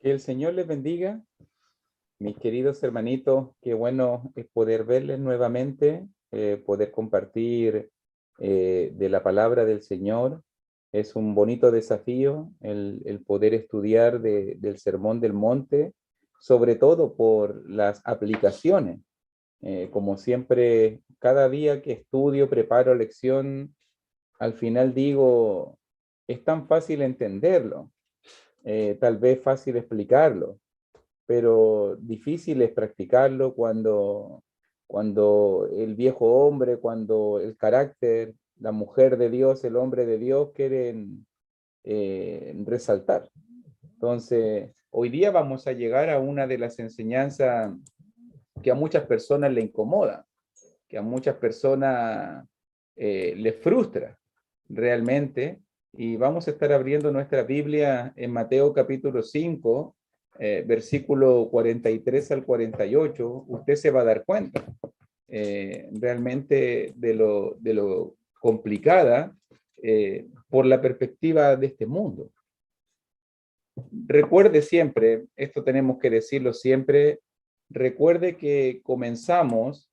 Que el Señor les bendiga, mis queridos hermanitos. Qué bueno es poder verles nuevamente, poder compartir de la palabra del Señor. Es un bonito desafío el poder estudiar del Sermón del Monte, sobre todo por las aplicaciones. Como siempre, cada día que estudio, preparo lección, al final digo, es tan fácil entenderlo, tal vez fácil explicarlo, pero difícil es practicarlo cuando el viejo hombre, cuando el carácter, la mujer de Dios, el hombre de Dios quieren resaltar. Entonces, hoy día vamos a llegar a una de las enseñanzas que a muchas personas le incomoda, que a muchas personas les frustra realmente. Y vamos a estar abriendo nuestra Biblia en Mateo capítulo 5, versículo 43 al 48. Usted se va a dar cuenta realmente de lo complicada por la perspectiva de este mundo. Recuerde siempre, esto tenemos que decirlo siempre, recuerde que comenzamos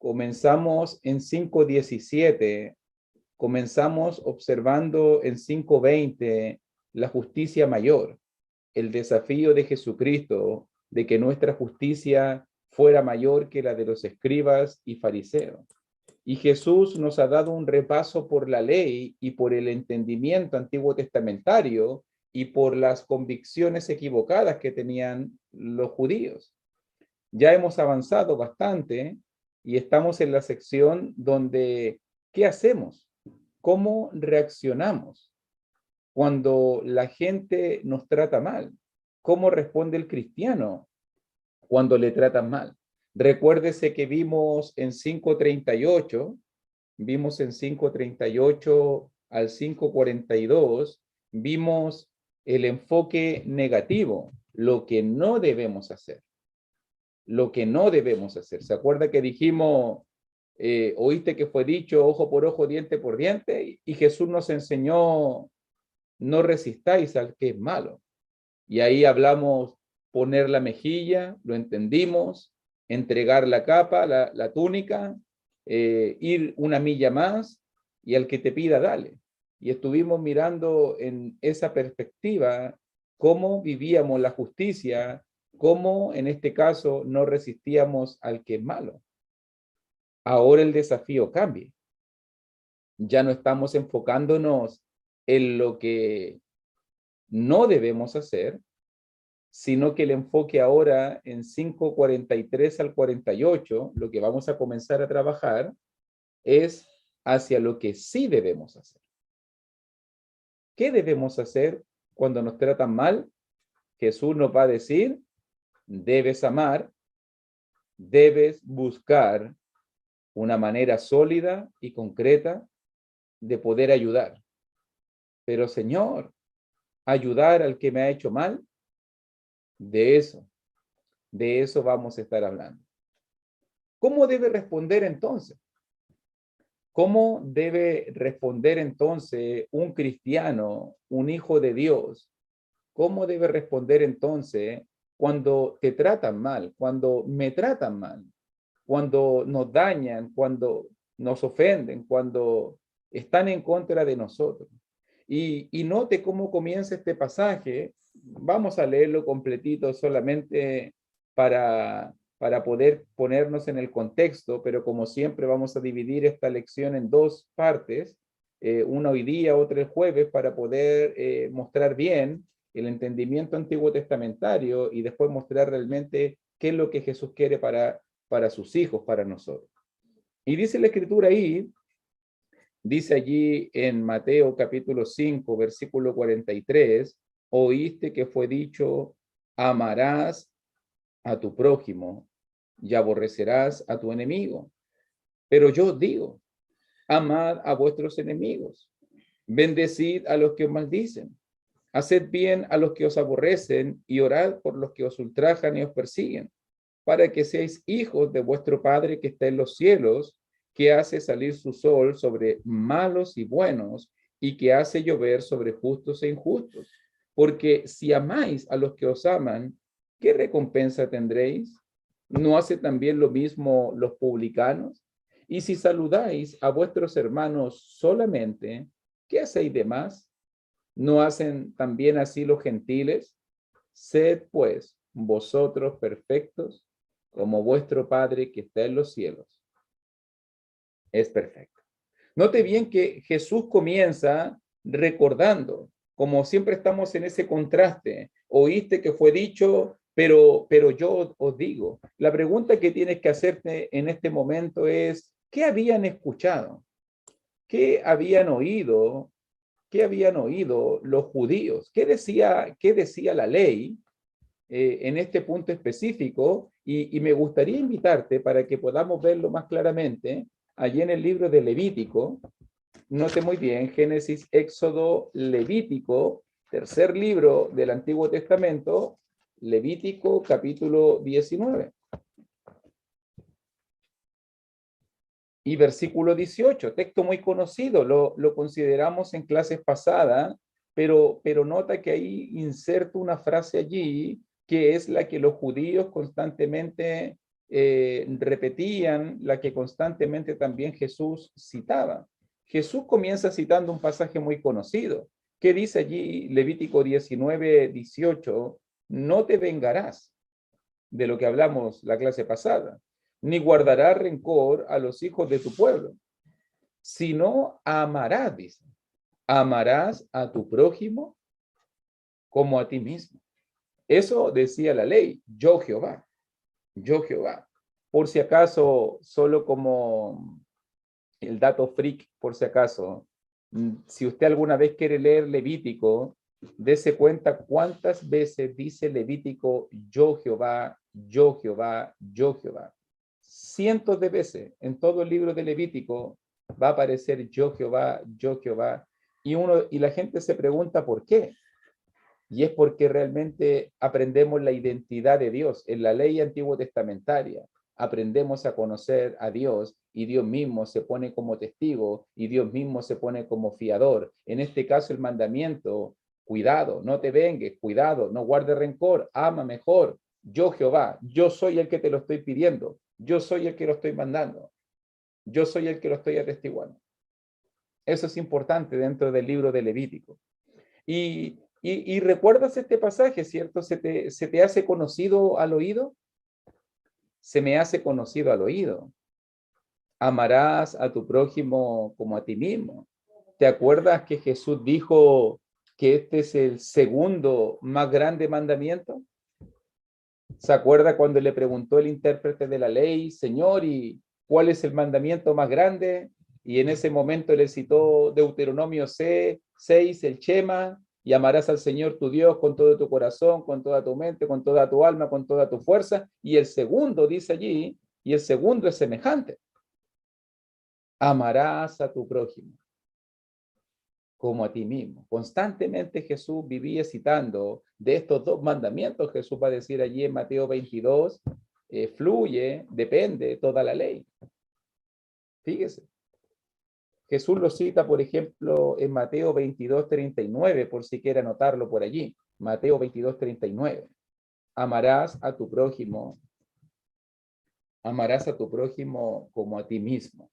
en 5:17, comenzamos observando en 5:20 la justicia mayor, el desafío de Jesucristo de que nuestra justicia fuera mayor que la de los escribas y fariseos. Y Jesús nos ha dado un repaso por la ley y por el entendimiento antiguo testamentario y por las convicciones equivocadas que tenían los judíos. Ya hemos avanzado bastante y estamos en la sección donde, ¿qué hacemos? ¿Cómo reaccionamos cuando la gente nos trata mal? ¿Cómo responde el cristiano cuando le tratan mal? Recuérdese que vimos en 5:38 al 5:42, vimos el enfoque negativo, lo que no debemos hacer. Lo que no debemos hacer. ¿Se acuerda que dijimos, oíste que fue dicho ojo por ojo, diente por diente? Y Jesús nos enseñó, no resistáis al que es malo. Y ahí hablamos poner la mejilla, lo entendimos, entregar la capa, la túnica, ir una milla más y al que te pida, dale. Y estuvimos mirando en esa perspectiva cómo vivíamos la justicia, cómo en este caso no resistíamos al que es malo. Ahora el desafío cambia. Ya no estamos enfocándonos en lo que no debemos hacer, sino que el enfoque ahora en 5:43 al 48, lo que vamos a comenzar a trabajar es hacia lo que sí debemos hacer. ¿Qué debemos hacer cuando nos tratan mal? Jesús nos va a decir, debes amar, debes buscar una manera sólida y concreta de poder ayudar. Pero Señor, ayudar al que me ha hecho mal, de eso vamos a estar hablando. ¿Cómo debe responder entonces? ¿Cómo debe responder entonces un cristiano, un hijo de Dios? ¿Cómo debe responder entonces cuando te tratan mal, cuando me tratan mal, cuando nos dañan, cuando nos ofenden, cuando están en contra de nosotros? Y note cómo comienza este pasaje. Vamos a leerlo completito solamente para poder ponernos en el contexto, pero como siempre vamos a dividir esta lección en dos partes, una hoy día, otra el jueves, para poder mostrar bien el entendimiento antiguo testamentario y después mostrar realmente qué es lo que Jesús quiere para sus hijos, para nosotros. Y dice la escritura ahí, dice allí en Mateo capítulo 5, versículo 43, oíste que fue dicho, amarás a tu prójimo y aborrecerás a tu enemigo. Pero yo os digo, amad a vuestros enemigos, bendecid a los que os maldicen, haced bien a los que os aborrecen y orad por los que os ultrajan y os persiguen, para que seáis hijos de vuestro Padre que está en los cielos, que hace salir su sol sobre malos y buenos y que hace llover sobre justos e injustos. Porque si amáis a los que os aman, ¿qué recompensa tendréis? ¿No hace también lo mismo los publicanos? Y si saludáis a vuestros hermanos solamente, ¿qué hacéis de más? ¿No hacen también así los gentiles? Sed pues vosotros perfectos, como vuestro Padre que está en los cielos es perfecto. Note bien que Jesús comienza recordando, como siempre estamos en ese contraste, oíste que fue dicho, pero yo os digo, la pregunta que tienes que hacerte en este momento es, ¿qué habían escuchado? ¿Qué habían oído? ¿Qué habían oído los judíos? Qué decía la ley en este punto específico? Y me gustaría invitarte para que podamos verlo más claramente allí en el libro de Levítico. Note muy bien, Génesis, Éxodo, Levítico, tercer libro del Antiguo Testamento, Levítico capítulo 19. Y versículo 18, texto muy conocido, lo consideramos en clases pasadas, pero nota que ahí inserto una frase allí que es la que los judíos constantemente repetían, la que constantemente también Jesús citaba. Jesús comienza citando un pasaje muy conocido. ¿Qué dice allí Levítico 19, 18? No te vengarás, de lo que hablamos la clase pasada, ni guardarás rencor a los hijos de tu pueblo, sino amarás, dice, amarás a tu prójimo como a ti mismo. Eso decía la ley, yo Jehová, yo Jehová. Por si acaso, solo como el dato freak, por si acaso, si usted alguna vez quiere leer Levítico, dése cuenta cuántas veces dice Levítico, yo Jehová, yo Jehová, yo Jehová. Cientos de veces en todo el libro de Levítico va a aparecer yo Jehová, yo Jehová. Y la gente se pregunta por qué. Y es porque realmente aprendemos la identidad de Dios en la ley antiguo testamentaria. Aprendemos a conocer a Dios y Dios mismo se pone como testigo y Dios mismo se pone como fiador. En este caso el mandamiento, cuidado, no te vengues, cuidado, no guardes rencor, ama mejor. Yo Jehová, yo soy el que te lo estoy pidiendo, yo soy el que lo estoy mandando, yo soy el que lo estoy atestiguando. Eso es importante dentro del libro de Levítico. Y recuerdas este pasaje, ¿cierto? ¿Se te hace conocido al oído? Se me hace conocido al oído. Amarás a tu prójimo como a ti mismo. ¿Te acuerdas que Jesús dijo que este es el segundo más grande mandamiento? ¿Se acuerda cuando le preguntó el intérprete de la ley, Señor, ¿y cuál es el mandamiento más grande? Y en ese momento le citó Deuteronomio 6, el Shema, y amarás al Señor tu Dios con todo tu corazón, con toda tu mente, con toda tu alma, con toda tu fuerza. Y el segundo dice allí, y el segundo es semejante. Amarás a tu prójimo como a ti mismo. Constantemente Jesús vivía citando de estos dos mandamientos. Jesús va a decir allí en Mateo 22, fluye, depende toda la ley. Fíjese. Jesús lo cita, por ejemplo, en Mateo 22, 39, por si quiere anotarlo por allí. Mateo 22, 39. Amarás a tu prójimo como a ti mismo.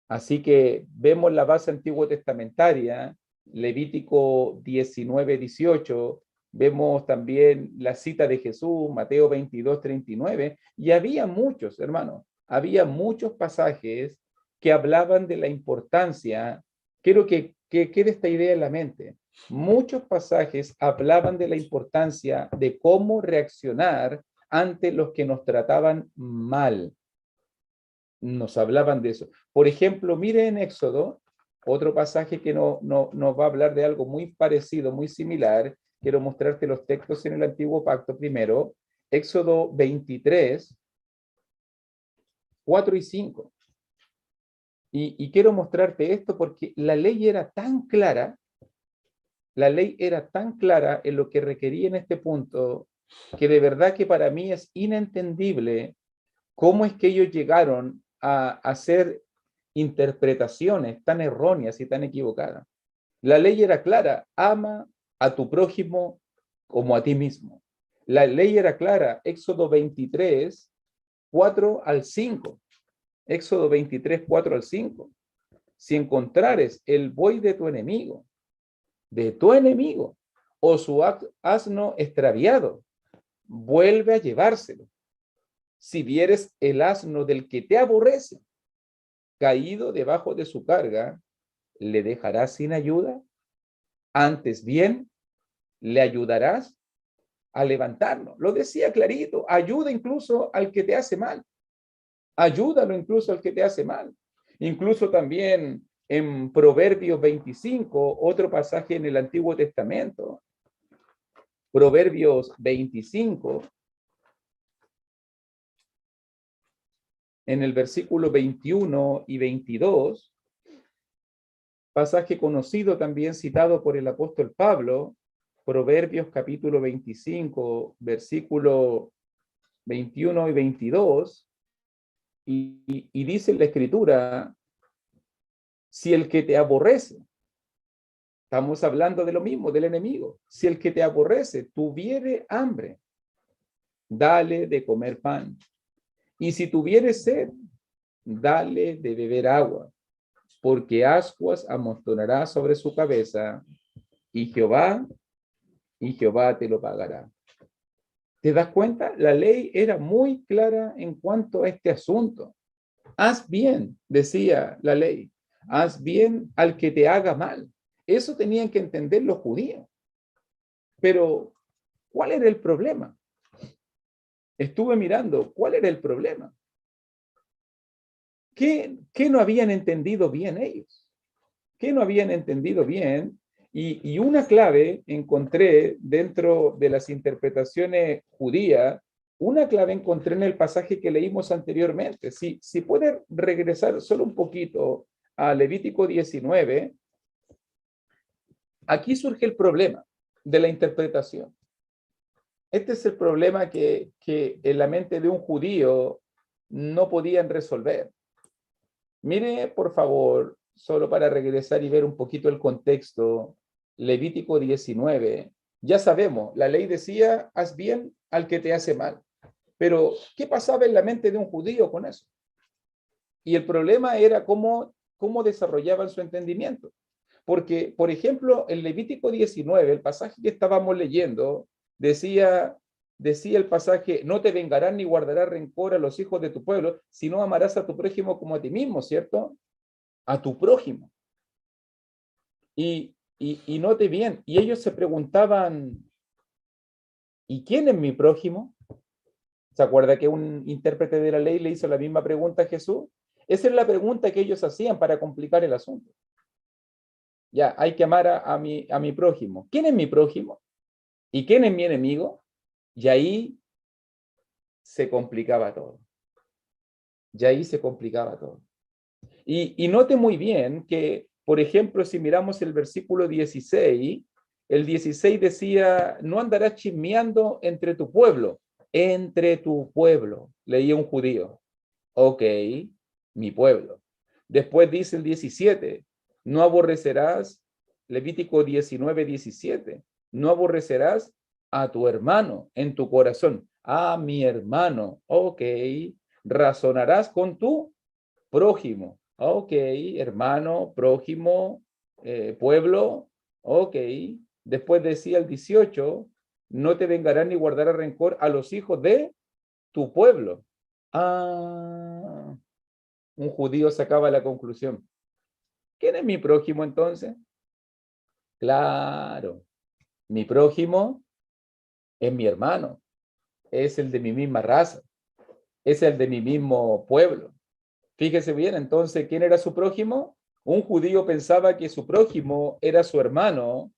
Así que vemos la base antiguo testamentaria, Levítico 19, 18, vemos también la cita de Jesús, Mateo 22, 39, y había muchos, hermanos, había muchos pasajes que hablaban de la importancia, quiero que quede esta idea en la mente, muchos pasajes hablaban de la importancia de cómo reaccionar ante los que nos trataban mal. Nos hablaban de eso. Por ejemplo, mire en Éxodo, otro pasaje que nos va a hablar de algo muy parecido, muy similar. Quiero mostrarte los textos en el Antiguo Pacto primero. Éxodo 23, 4 y 5. Y quiero mostrarte esto porque la ley era tan clara, en lo que requería en este punto, que de verdad que para mí es inentendible cómo es que ellos llegaron a hacer interpretaciones tan erróneas y tan equivocadas. La ley era clara, ama a tu prójimo como a ti mismo. La ley era clara, Éxodo 23, 4 al 5. Éxodo 23, 4 al 5. Si encontrares el buey de tu enemigo, o su asno extraviado, vuelve a llevárselo. Si vieres el asno del que te aborrece, caído debajo de su carga, ¿le dejarás sin ayuda? Antes bien, le ayudarás a levantarlo. Lo decía clarito, ayuda incluso al que te hace mal. Ayúdalo incluso al que te hace mal. Incluso también en Proverbios 25, otro pasaje en el Antiguo Testamento, Proverbios 25, en el versículo 21 y 22, pasaje conocido también citado por el apóstol Pablo, Proverbios capítulo 25, versículo 21 y 22, y dice la escritura, si el que te aborrece, estamos hablando de lo mismo, del enemigo, si el que te aborrece tuviere hambre, dale de comer pan, y si tuviere sed, dale de beber agua, porque ascuas amontonará sobre su cabeza, y Jehová te lo pagará. ¿Te das cuenta? La ley era muy clara en cuanto a este asunto. Haz bien, decía la ley, haz bien al que te haga mal. Eso tenían que entender los judíos. Pero, ¿cuál era el problema? Estuve mirando, ¿cuál era el problema? ¿Qué no habían entendido bien ellos? ¿Qué no habían entendido bien? Y una clave encontré dentro de las interpretaciones judías, una clave encontré en el pasaje que leímos anteriormente. Si puede regresar solo un poquito a Levítico 19, aquí surge el problema de la interpretación. Este es el problema que en la mente de un judío no podían resolver. Mire, por favor, solo para regresar y ver un poquito el contexto, Levítico 19. Ya sabemos, la ley decía, haz bien al que te hace mal. Pero, ¿qué pasaba en la mente de un judío con eso? Y el problema era cómo desarrollaban su entendimiento. Porque, por ejemplo, en Levítico 19, el pasaje que estábamos leyendo, decía el pasaje, no te vengarán ni guardarás rencor a los hijos de tu pueblo, sino amarás a tu prójimo como a ti mismo, ¿cierto? A tu prójimo. Y note bien, y ellos se preguntaban, ¿y quién es mi prójimo? ¿Se acuerda que un intérprete de la ley le hizo la misma pregunta a Jesús? Esa es la pregunta que ellos hacían para complicar el asunto. Ya, hay que amar a mi prójimo. ¿Quién es mi prójimo? ¿Y quién es mi enemigo? Y ahí se complicaba todo. Y ahí se complicaba todo. Y note muy bien que, por ejemplo, si miramos el versículo 16, el 16 decía, no andarás chismeando entre tu pueblo. Entre tu pueblo, leía un judío. Ok, mi pueblo. Después dice el 17, no aborrecerás, Levítico 19, 17, no aborrecerás a tu hermano en tu corazón. A mi hermano, ok, razonarás con tu prójimo. Ok, hermano, prójimo, pueblo, ok. Después decía el 18, no te vengarán ni guardarás rencor a los hijos de tu pueblo. Ah, un judío sacaba la conclusión. ¿Quién es mi prójimo entonces? Claro, mi prójimo es mi hermano, es el de mi misma raza, es el de mi mismo pueblo. Fíjese bien, entonces, ¿quién era su prójimo? Un judío pensaba que su prójimo era su hermano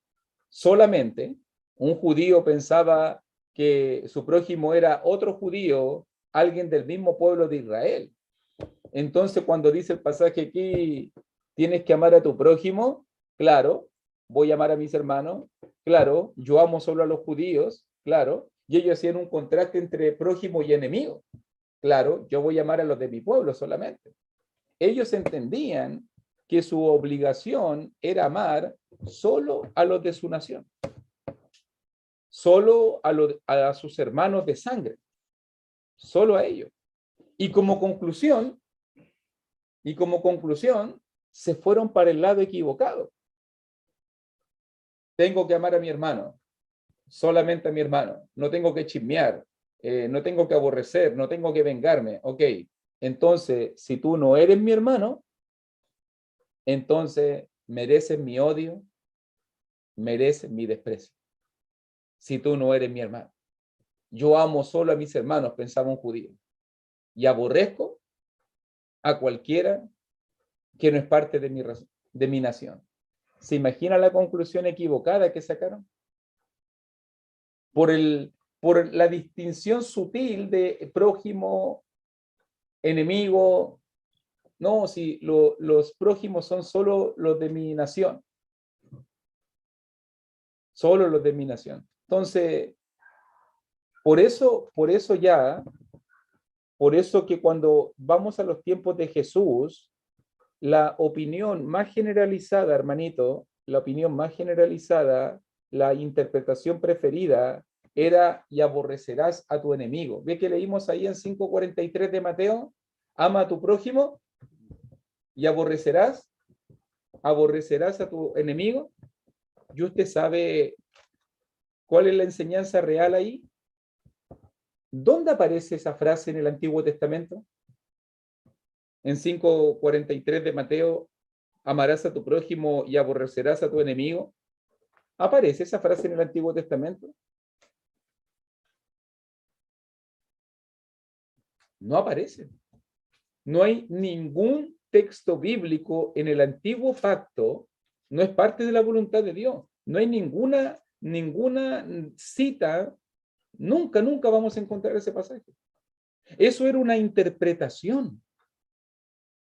solamente. Un judío pensaba que su prójimo era otro judío, alguien del mismo pueblo de Israel. Entonces, cuando dice el pasaje aquí, tienes que amar a tu prójimo, claro, voy a amar a mis hermanos, claro, yo amo solo a los judíos, claro, y ellos hacían un contraste entre prójimo y enemigo. Claro, yo voy a amar a los de mi pueblo solamente. Ellos entendían que su obligación era amar solo a los de su nación, solo a sus hermanos de sangre, solo a ellos. Y como conclusión, se fueron para el lado equivocado. Tengo que amar a mi hermano, solamente a mi hermano. No tengo que chismear, no tengo que aborrecer, no tengo que vengarme. Ok, entonces, si tú no eres mi hermano, entonces mereces mi odio, mereces mi desprecio. Si tú no eres mi hermano. Yo amo solo a mis hermanos, pensaba un judío, y aborrezco a cualquiera que no es parte de mi nación. ¿Se imagina la conclusión equivocada que sacaron? Por la distinción sutil de prójimo, enemigo. No, si los prójimos son solo los de mi nación. Solo los de mi nación. Entonces, por eso que cuando vamos a los tiempos de Jesús, la opinión más generalizada, hermanito, la opinión más generalizada, la interpretación preferida era y aborrecerás a tu enemigo. ¿Ve que leímos ahí en 5:43 de Mateo? Ama a tu prójimo y aborrecerás a tu enemigo. ¿Y usted sabe cuál es la enseñanza real ahí? ¿Dónde aparece esa frase en el Antiguo Testamento? En 5:43 de Mateo, amarás a tu prójimo y aborrecerás a tu enemigo. ¿Aparece esa frase en el Antiguo Testamento? No aparece. No hay ningún texto bíblico en el Antiguo Pacto, no es parte de la voluntad de Dios. No hay ninguna cita, nunca vamos a encontrar ese pasaje. Eso era una interpretación.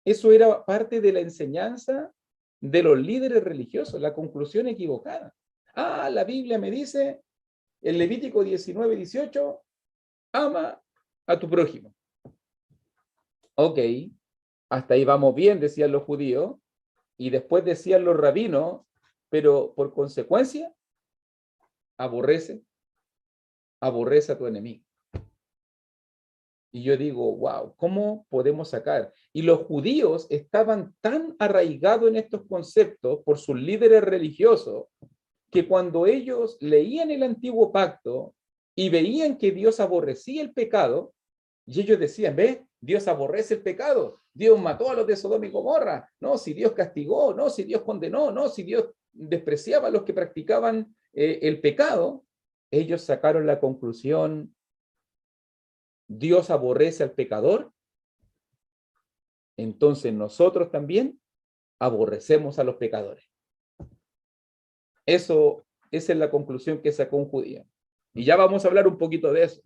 Eso era parte de la enseñanza de los líderes religiosos, la conclusión equivocada. La Biblia me dice, en Levítico 19:18, ama a tu prójimo. Ok, hasta ahí vamos bien, decían los judíos, y después decían los rabinos, pero por consecuencia, aborrece a tu enemigo. Y yo digo, wow, ¿cómo podemos sacar? Y los judíos estaban tan arraigados en estos conceptos por sus líderes religiosos, que cuando ellos leían el antiguo pacto y veían que Dios aborrecía el pecado, y ellos decían, ve, Dios aborrece el pecado, Dios mató a los de Sodoma y Gomorra, no, si Dios castigó, no, si Dios condenó, no, si Dios despreciaba a los que practicaban el pecado, ellos sacaron la conclusión, Dios aborrece al pecador, entonces nosotros también aborrecemos a los pecadores. Esa es la conclusión que sacó un judío. Y ya vamos a hablar un poquito de eso,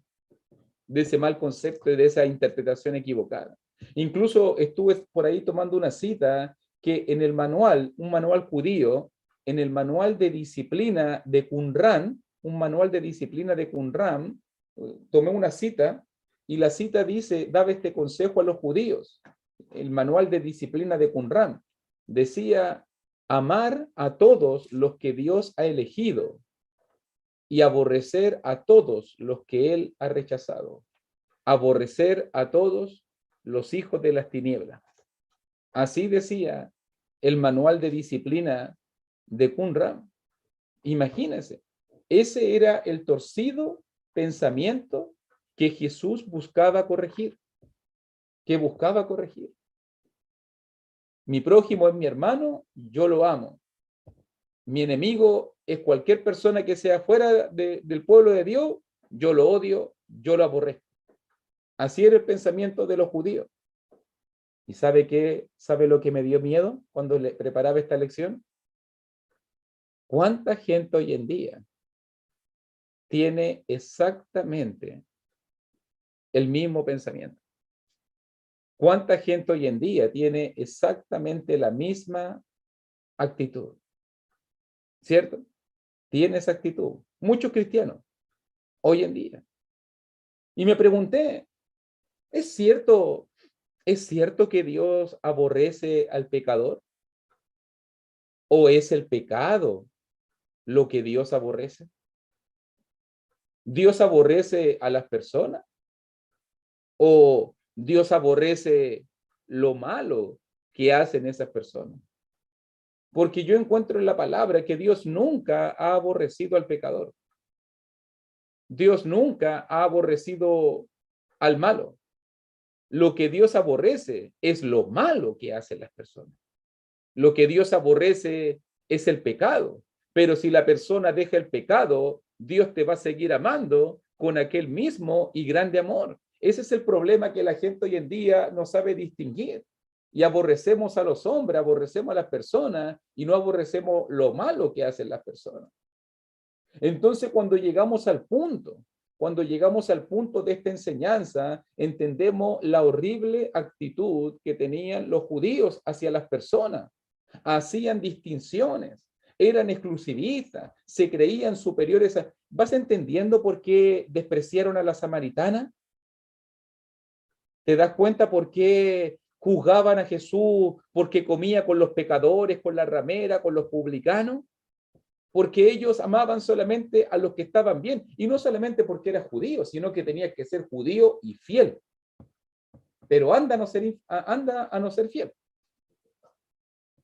de ese mal concepto y de esa interpretación equivocada. Incluso estuve por ahí tomando una cita que en el manual, un manual judío, en el manual de disciplina de Qumran, tomé una cita y la cita dice, daba este consejo a los judíos. El manual de disciplina de Qumran decía, amar a todos los que Dios ha elegido y aborrecer a todos los que Él ha rechazado. Aborrecer a todos los hijos de las tinieblas. Así decía el manual de disciplina de Qumran. Imagínense, ese era el torcido pensamiento que Jesús buscaba corregir. Mi prójimo es mi hermano, yo lo amo. Mi enemigo es cualquier persona que sea fuera del pueblo de Dios, yo lo odio, yo lo aborrezco. Así era el pensamiento de los judíos. ¿Y sabe qué? ¿Sabe lo que me dio miedo cuando le preparaba esta lección? ¿Cuánta gente hoy en día tiene exactamente el mismo pensamiento? ¿Cuánta gente hoy en día tiene exactamente la misma actitud? ¿Cierto? Tiene esa actitud. Muchos cristianos hoy en día. Y me pregunté, ¿es cierto que Dios aborrece al pecador? ¿O es el pecado lo que Dios aborrece? ¿Dios aborrece a las personas? ¿O Dios aborrece lo malo que hacen esas personas? Porque yo encuentro en la palabra que Dios nunca ha aborrecido al pecador. Dios nunca ha aborrecido al malo. Lo que Dios aborrece es lo malo que hacen las personas. Lo que Dios aborrece es el pecado. Pero si la persona deja el pecado, Dios te va a seguir amando con aquel mismo y grande amor. Ese es el problema, que la gente hoy en día no sabe distinguir. Y aborrecemos a los hombres, aborrecemos a las personas y no aborrecemos lo malo que hacen las personas. Entonces, cuando llegamos al punto de esta enseñanza, entendemos la horrible actitud que tenían los judíos hacia las personas. Hacían distinciones, eran exclusivistas, se creían superiores. ¿Vas entendiendo por qué despreciaron a la samaritana? ¿Te das cuenta por qué juzgaban a Jesús porque comía con los pecadores, con la ramera, con los publicanos? Porque ellos amaban solamente a los que estaban bien, y no solamente porque era judío, sino que tenía que ser judío y fiel. Pero anda a no ser fiel.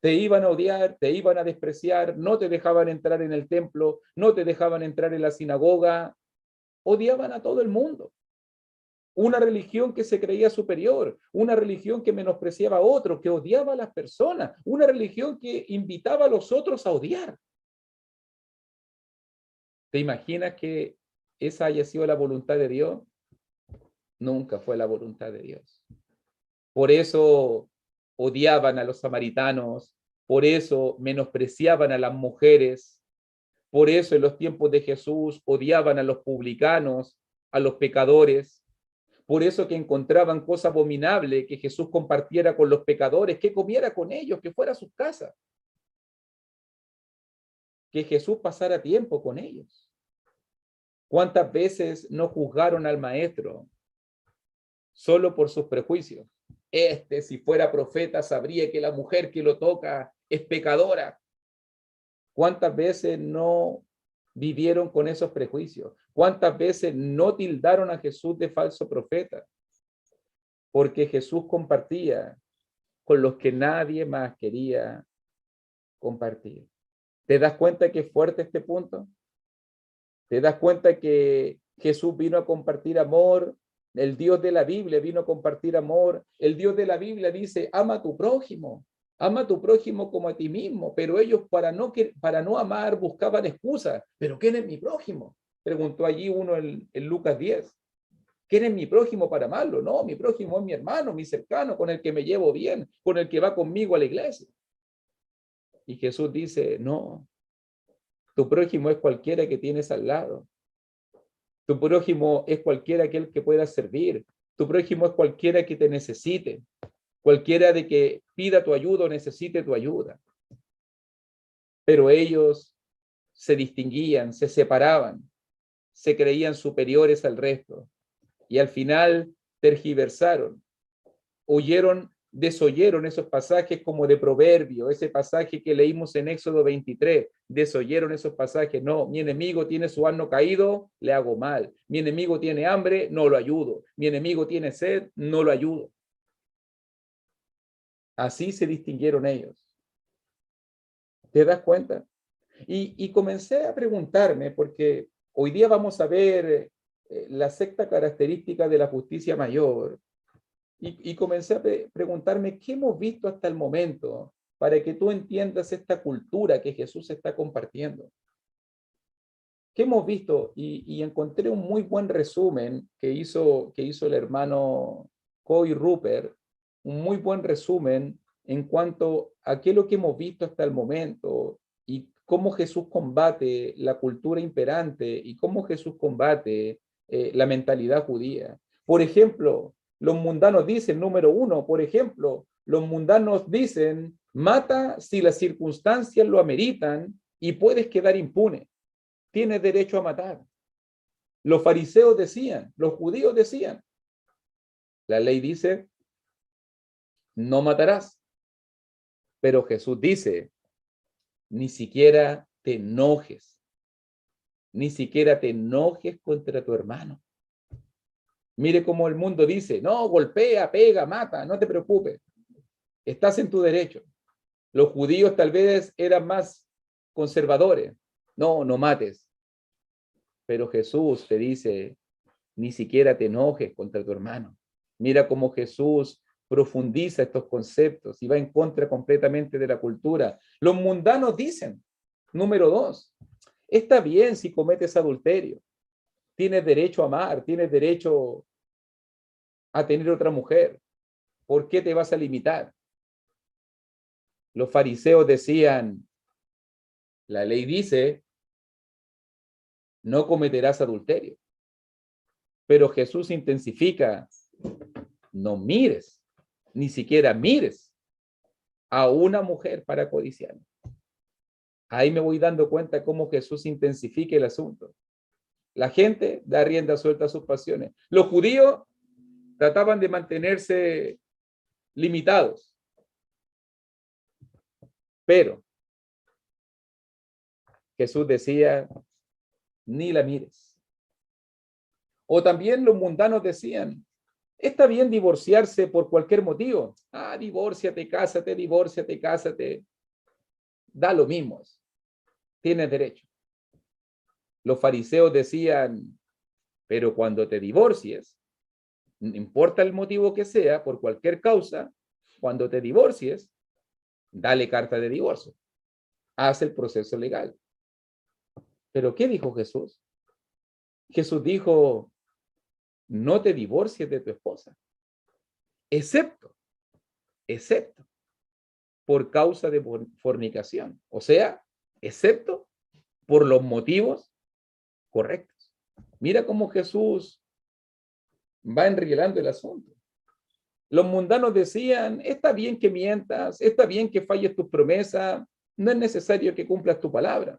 Te iban a odiar, te iban a despreciar, no te dejaban entrar en el templo, no te dejaban entrar en la sinagoga, odiaban a todo el mundo. Una religión que se creía superior, una religión que menospreciaba a otros, que odiaba a las personas, una religión que invitaba a los otros a odiar. ¿Te imaginas que esa haya sido la voluntad de Dios? Nunca fue la voluntad de Dios. Por eso odiaban a los samaritanos, por eso menospreciaban a las mujeres, por eso en los tiempos de Jesús odiaban a los publicanos, a los pecadores, por eso que encontraban cosa abominable que Jesús compartiera con los pecadores, que comiera con ellos, que fuera a sus casas, que Jesús pasara tiempo con ellos. ¿Cuántas veces no juzgaron al maestro solo por sus prejuicios? Si fuera profeta, sabría que la mujer que lo toca es pecadora. ¿Cuántas veces no vivieron con esos prejuicios? ¿Cuántas veces no tildaron a Jesús de falso profeta? Porque Jesús compartía con los que nadie más quería compartir. ¿Te das cuenta que es fuerte este punto? ¿Te das cuenta que Jesús vino a compartir amor? El Dios de la Biblia vino a compartir amor. El Dios de la Biblia dice, ama a tu prójimo como a ti mismo. Pero ellos para no amar buscaban excusas. ¿Pero quién es mi prójimo? Preguntó allí uno en Lucas 10. ¿Quién es mi prójimo para amarlo? No, mi prójimo es mi hermano, mi cercano, con el que me llevo bien, con el que va conmigo a la iglesia. Y Jesús dice, no, tu prójimo es cualquiera que tienes al lado. Tu prójimo es cualquiera aquel que pueda servir. Tu prójimo es cualquiera que te necesite. Cualquiera de que pida tu ayuda o necesite tu ayuda. Pero ellos se distinguían, se separaban, se creían superiores al resto. Y al final tergiversaron, desoyeron esos pasajes como de Proverbio, ese pasaje que leímos en Éxodo 23, desoyeron esos pasajes. No, mi enemigo tiene su asno caído, le hago mal. Mi enemigo tiene hambre, no lo ayudo. Mi enemigo tiene sed, no lo ayudo. Así se distinguieron ellos. ¿Te das cuenta? Y comencé a preguntarme, porque hoy día vamos a ver la sexta característica de la justicia mayor. Y comencé a preguntarme qué hemos visto hasta el momento para que tú entiendas esta cultura que Jesús está compartiendo. ¿Qué hemos visto? Y encontré un muy buen resumen que hizo el hermano Coy Rupert, un muy buen resumen en cuanto a qué es lo que hemos visto hasta el momento y cómo Jesús combate la cultura imperante y cómo Jesús combate la mentalidad judía. Por ejemplo, los mundanos dicen, número uno, por ejemplo, los mundanos dicen, mata si las circunstancias lo ameritan y puedes quedar impune. Tienes derecho a matar. Los fariseos decían, los judíos decían, la ley dice, no matarás. Pero Jesús dice, Ni siquiera te enojes. Ni siquiera te enojes contra tu hermano. Mire cómo el mundo dice, no, golpea, pega, mata, no te preocupes. Estás en tu derecho. Los judíos tal vez eran más conservadores. No, no mates. Pero Jesús te dice, ni siquiera te enojes contra tu hermano. Mira cómo Jesús profundiza estos conceptos y va en contra completamente de la cultura. Los mundanos dicen, número 2, está bien si cometes adulterio. Tienes derecho a amar, tienes derecho a tener otra mujer. ¿Por qué te vas a limitar? Los fariseos decían, la ley dice, no cometerás adulterio. Pero Jesús intensifica, no mires, ni siquiera mires a una mujer para codiciar. Ahí me voy dando cuenta cómo Jesús intensifica el asunto. La gente da rienda suelta a sus pasiones. Los judíos trataban de mantenerse limitados. Pero Jesús decía, ni la mires. O también los mundanos decían, está bien divorciarse por cualquier motivo. Ah, divórciate, cásate. Da lo mismo. Tienes derecho. Los fariseos decían, pero cuando te divorcies, no importa el motivo que sea, por cualquier causa, cuando te divorcies, dale carta de divorcio. Haz el proceso legal. ¿Pero qué dijo Jesús? Jesús dijo, no te divorcies de tu esposa, excepto por causa de fornicación. O sea, excepto por los motivos correctos. Mira cómo Jesús va enrielando el asunto. Los mundanos decían, está bien que mientas, está bien que falles tus promesas, no es necesario que cumplas tu palabra.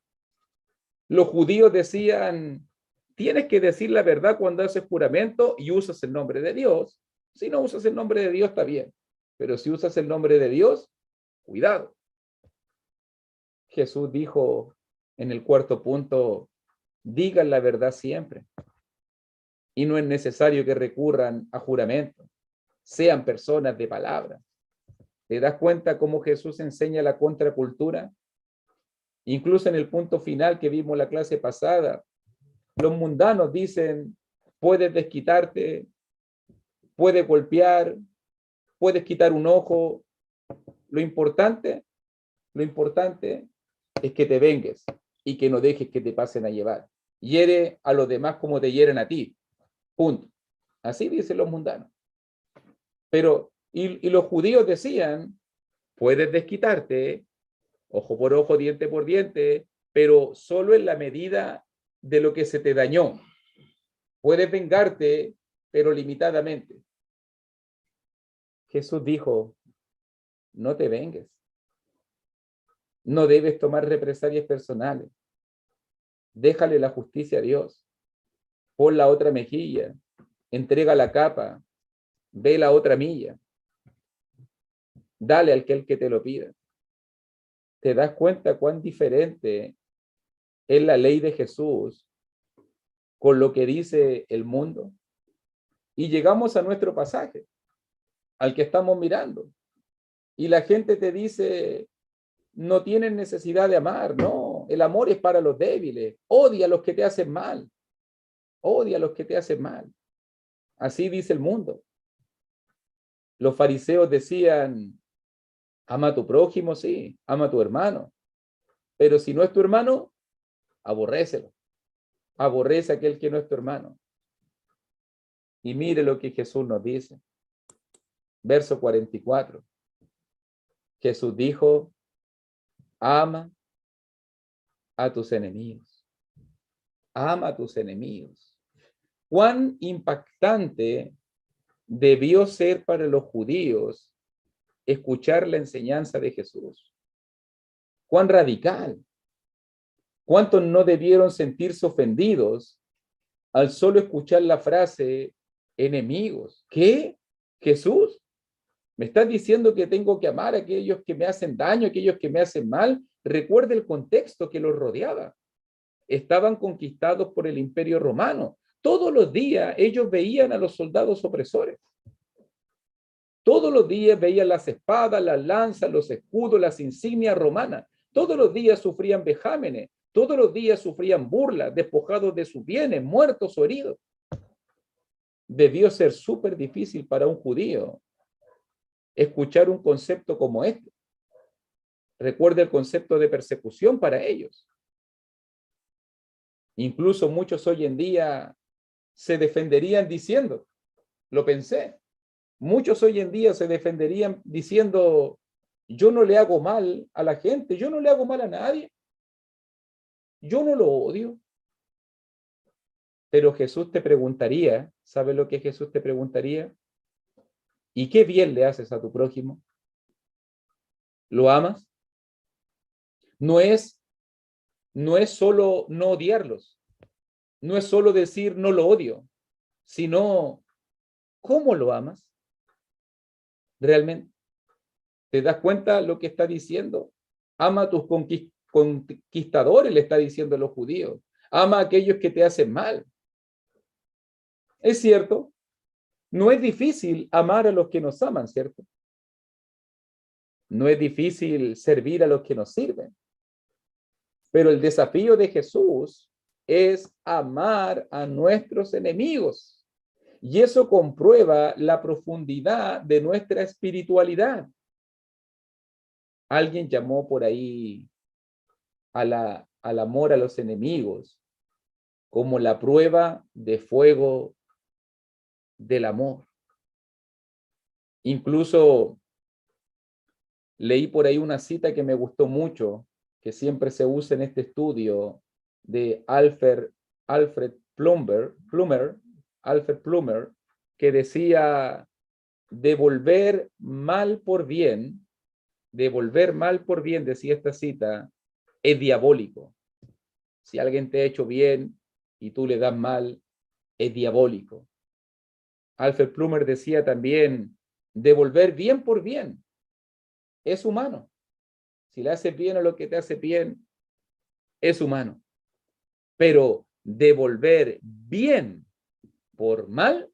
Los judíos decían, tienes que decir la verdad cuando haces juramento y usas el nombre de Dios. Si no usas el nombre de Dios, está bien. Pero si usas el nombre de Dios, cuidado. Jesús dijo en el 4º punto, digan la verdad siempre. Y no es necesario que recurran a juramento. Sean personas de palabra. ¿Te das cuenta cómo Jesús enseña la contracultura? Incluso en el punto final que vimos la clase pasada, los mundanos dicen, puedes desquitarte, puedes golpear, puedes quitar un ojo. Lo importante es que te vengues y que no dejes que te pasen a llevar. Hiere a los demás como te hieren a ti. Punto. Así dicen los mundanos. Pero, y los judíos decían, puedes desquitarte, ojo por ojo, diente por diente, pero solo en la medida de lo que se te dañó. Puedes vengarte, pero limitadamente. Jesús dijo, no te vengues. No debes tomar represalias personales. Déjale la justicia a Dios. Pon la otra mejilla. Entrega la capa. Ve la otra milla. Dale al que te lo pida. ¿Te das cuenta cuán diferente es la ley de Jesús con lo que dice el mundo? Y llegamos a nuestro pasaje, al que estamos mirando. Y la gente te dice, no tienen necesidad de amar, no, el amor es para los débiles, odia a los que te hacen mal, odia a los que te hacen mal. Así dice el mundo. Los fariseos decían, ama a tu prójimo, sí, ama a tu hermano, pero si no es tu hermano, aborrécelo, aborrece a aquel que no es tu hermano. Y mire lo que Jesús nos dice. Verso 44. Jesús dijo, ama a tus enemigos. Ama a tus enemigos. Cuán impactante debió ser para los judíos escuchar la enseñanza de Jesús. Cuán radical. ¿Cuántos no debieron sentirse ofendidos al solo escuchar la frase enemigos? ¿Qué? ¿Jesús? ¿Me estás diciendo que tengo que amar a aquellos que me hacen daño, a aquellos que me hacen mal? Recuerde el contexto que los rodeaba. Estaban conquistados por el Imperio Romano. Todos los días ellos veían a los soldados opresores. Todos los días veían las espadas, las lanzas, los escudos, las insignias romanas. Todos los días sufrían vejámenes. Todos los días sufrían burlas, despojados de sus bienes, muertos o heridos. Debió ser súper difícil para un judío escuchar un concepto como este. Recuerde el concepto de persecución para ellos. Incluso muchos hoy en día se defenderían diciendo, lo pensé, muchos hoy en día se defenderían diciendo, yo no le hago mal a la gente, yo no le hago mal a nadie, yo no lo odio. Pero Jesús te preguntaría, ¿sabe lo que Jesús te preguntaría? ¿Y qué bien le haces a tu prójimo? ¿Lo amas? No es solo no odiarlos, no es solo decir no lo odio, sino ¿cómo lo amas? ¿Realmente? ¿Te das cuenta lo que está diciendo? Ama a tus conquistadores, le está diciendo a los judíos. Ama a aquellos que te hacen mal. Es cierto, no es difícil amar a los que nos aman, ¿cierto? No es difícil servir a los que nos sirven. Pero el desafío de Jesús es amar a nuestros enemigos. Y eso comprueba la profundidad de nuestra espiritualidad. Alguien llamó por ahí al amor a los enemigos como la prueba de fuego del amor. Incluso leí por ahí una cita que me gustó mucho, que siempre se usa en este estudio, de Alfred Plummer, que decía, devolver mal por bien, decía esta cita, es diabólico. Si alguien te ha hecho bien y tú le das mal, es diabólico. Alfred Plummer decía también, devolver bien por bien es humano. Si le haces bien a lo que te hace bien, es humano. Pero devolver bien por mal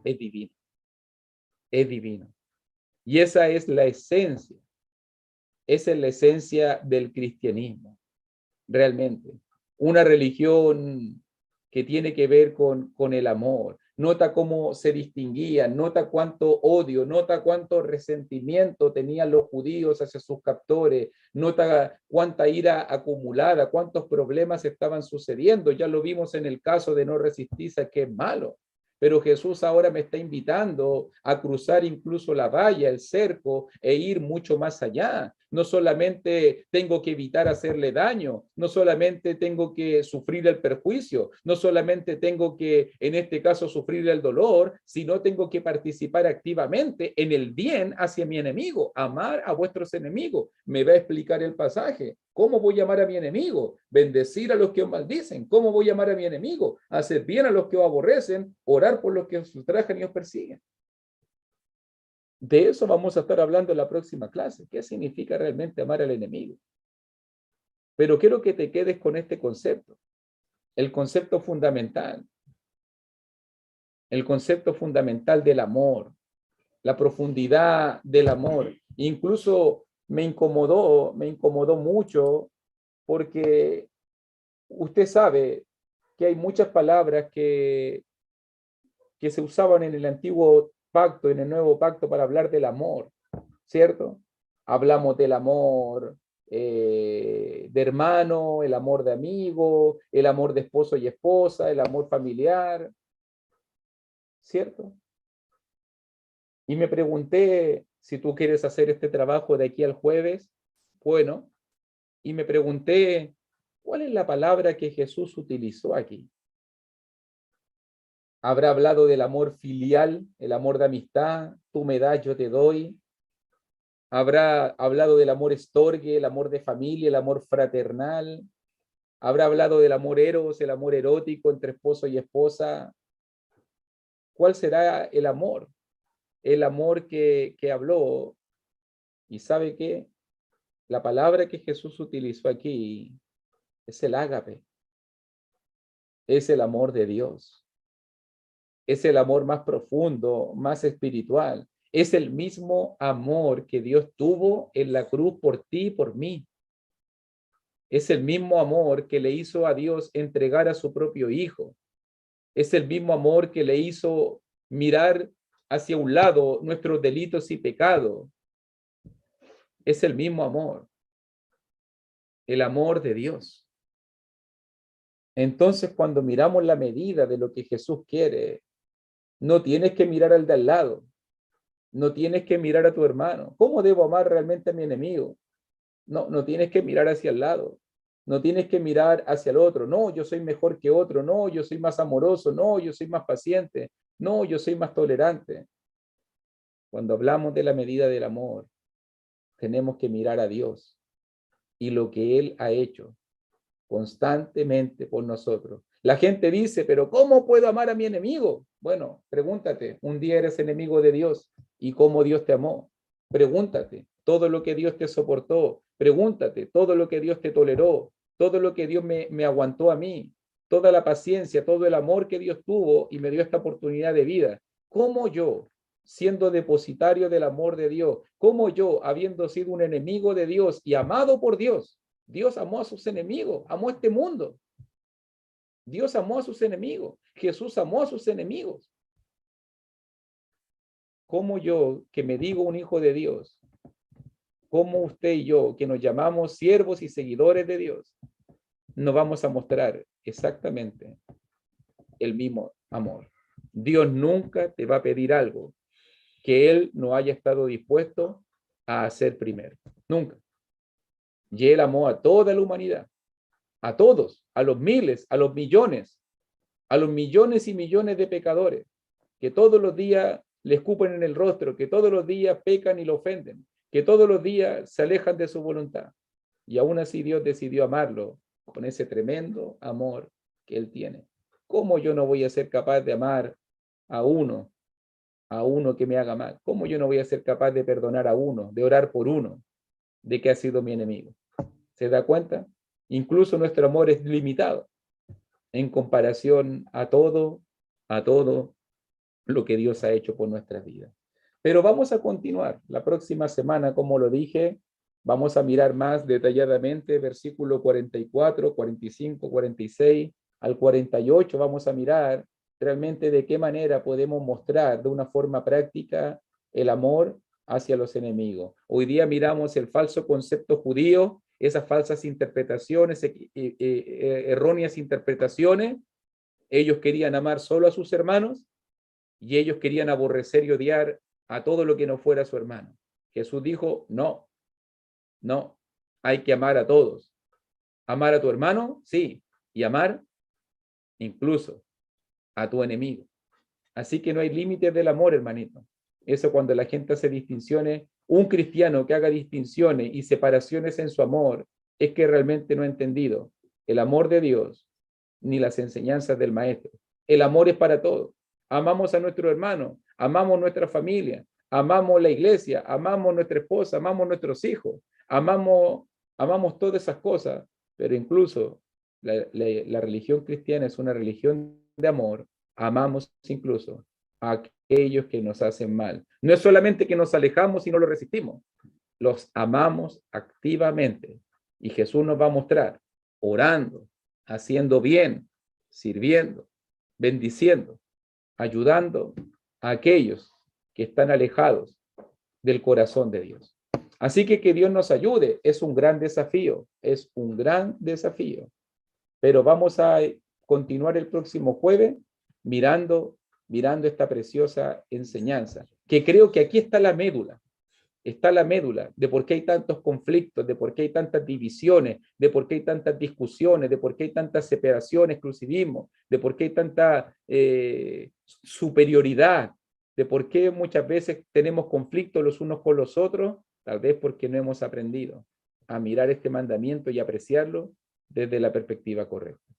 es divino. Es divino. Y esa es la esencia. Esa es la esencia del cristianismo. Realmente. Una religión que tiene que ver con el amor. Nota cómo se distinguían, nota cuánto odio, nota cuánto resentimiento tenían los judíos hacia sus captores, nota cuánta ira acumulada, cuántos problemas estaban sucediendo. Ya lo vimos en el caso de no resistirse, que es malo. Pero Jesús ahora me está invitando a cruzar incluso la valla, el cerco, e ir mucho más allá. No solamente tengo que evitar hacerle daño, no solamente tengo que sufrir el perjuicio, no solamente tengo que, en este caso, sufrir el dolor, sino tengo que participar activamente en el bien hacia mi enemigo, amar a vuestros enemigos. Me va a explicar el pasaje. ¿Cómo voy a amar a mi enemigo? Bendecir a los que os maldicen. ¿Cómo voy a amar a mi enemigo? Hacer bien a los que os aborrecen, orar por los que os ultrajan y os persiguen. De eso vamos a estar hablando en la próxima clase. ¿Qué significa realmente amar al enemigo? Pero quiero que te quedes con este concepto, el concepto fundamental del amor, la profundidad del amor. Incluso me incomodó mucho porque usted sabe que hay muchas palabras que se usaban en el antiguo pacto, en el nuevo pacto para hablar del amor, ¿cierto? Hablamos del amor de hermano, el amor de amigo, el amor de esposo y esposa, el amor familiar, ¿cierto? Y me pregunté, si tú quieres hacer este trabajo de aquí al jueves, bueno, y me pregunté, ¿cuál es la palabra que Jesús utilizó aquí? ¿Habrá hablado del amor filial, el amor de amistad, tú me das, yo te doy? ¿Habrá hablado del amor estorgue, el amor de familia, el amor fraternal? ¿Habrá hablado del amor eros, el amor erótico entre esposo y esposa? ¿Cuál será el amor? El amor que habló. ¿Y sabe qué? La palabra que Jesús utilizó aquí es el ágape, es el amor de Dios, es el amor más profundo, más espiritual, es el mismo amor que Dios tuvo en la cruz por ti y por mí. Es el mismo amor que le hizo a Dios entregar a su propio Hijo. Es el mismo amor que le hizo mirar hacia un lado nuestros delitos y pecados. Es el mismo amor, el amor de Dios. Entonces, cuando miramos la medida de lo que Jesús quiere, no tienes que mirar al de al lado, no tienes que mirar a tu hermano. ¿Cómo debo amar realmente a mi enemigo? No tienes que mirar hacia el lado, no tienes que mirar hacia el otro. No, yo soy mejor que otro, no, yo soy más amoroso, no, yo soy más paciente, no, yo soy más tolerante. Cuando hablamos de la medida del amor, tenemos que mirar a Dios y lo que Él ha hecho constantemente por nosotros. La gente dice, pero ¿cómo puedo amar a mi enemigo? Bueno, pregúntate, un día eres enemigo de Dios y cómo Dios te amó. Pregúntate todo lo que Dios te soportó. Pregúntate todo lo que Dios te toleró, todo lo que Dios me aguantó a mí, toda la paciencia, todo el amor que Dios tuvo y me dio esta oportunidad de vida. ¿Cómo yo, siendo depositario del amor de Dios, cómo yo, habiendo sido un enemigo de Dios y amado por Dios, Dios amó a sus enemigos, amó este mundo. Dios amó a sus enemigos. Jesús amó a sus enemigos. ¿Cómo yo, que me digo un hijo de Dios, cómo usted y yo, que nos llamamos siervos y seguidores de Dios, nos vamos a mostrar exactamente el mismo amor? Dios nunca te va a pedir algo que Él no haya estado dispuesto a hacer primero. Nunca. Y Él amó a toda la humanidad, a todos, a los miles, a los millones y millones de pecadores que todos los días le escupen en el rostro, que todos los días pecan y lo ofenden, que todos los días se alejan de su voluntad. Y aún así Dios decidió amarlo con ese tremendo amor que Él tiene. ¿Cómo yo no voy a ser capaz de amar a uno que me haga mal? ¿Cómo yo no voy a ser capaz de perdonar a uno, de orar por uno, de que ha sido mi enemigo? ¿Se da cuenta? Incluso nuestro amor es limitado en comparación a todo lo que Dios ha hecho por nuestras vidas. Pero vamos a continuar. La próxima semana, como lo dije, vamos a mirar más detalladamente versículo 44, 45, 46 al 48. Vamos a mirar realmente de qué manera podemos mostrar de una forma práctica el amor hacia los enemigos. Hoy día miramos el falso concepto judío, esas falsas interpretaciones, erróneas interpretaciones. Ellos querían amar solo a sus hermanos y ellos querían aborrecer y odiar a todo lo que no fuera su hermano. Jesús dijo, no, hay que amar a todos. Amar a tu hermano, sí, y amar incluso a tu enemigo. Así que no hay límites del amor, hermanito. Eso cuando la gente hace distinciones, un cristiano que haga distinciones y separaciones en su amor, es que realmente no ha entendido el amor de Dios ni las enseñanzas del maestro. El amor es para todos. Amamos a nuestro hermano, amamos nuestra familia, amamos la iglesia, amamos nuestra esposa, amamos nuestros hijos, amamos todas esas cosas, pero incluso la religión cristiana es una religión de amor. Amamos incluso a aquellos que nos hacen mal. No es solamente que nos alejamos y no lo resistimos, los amamos activamente. Y Jesús nos va a mostrar, orando, haciendo bien, sirviendo, bendiciendo, ayudando a aquellos que están alejados del corazón de Dios. Así que Dios nos ayude. Es un gran desafío, pero vamos a continuar el próximo jueves mirando esta preciosa enseñanza, que creo que aquí está la médula de por qué hay tantos conflictos, de por qué hay tantas divisiones, de por qué hay tantas discusiones, de por qué hay tantas separaciones, exclusivismo, de por qué hay tanta superioridad, de por qué muchas veces tenemos conflictos los unos con los otros, tal vez porque no hemos aprendido a mirar este mandamiento y apreciarlo desde la perspectiva correcta.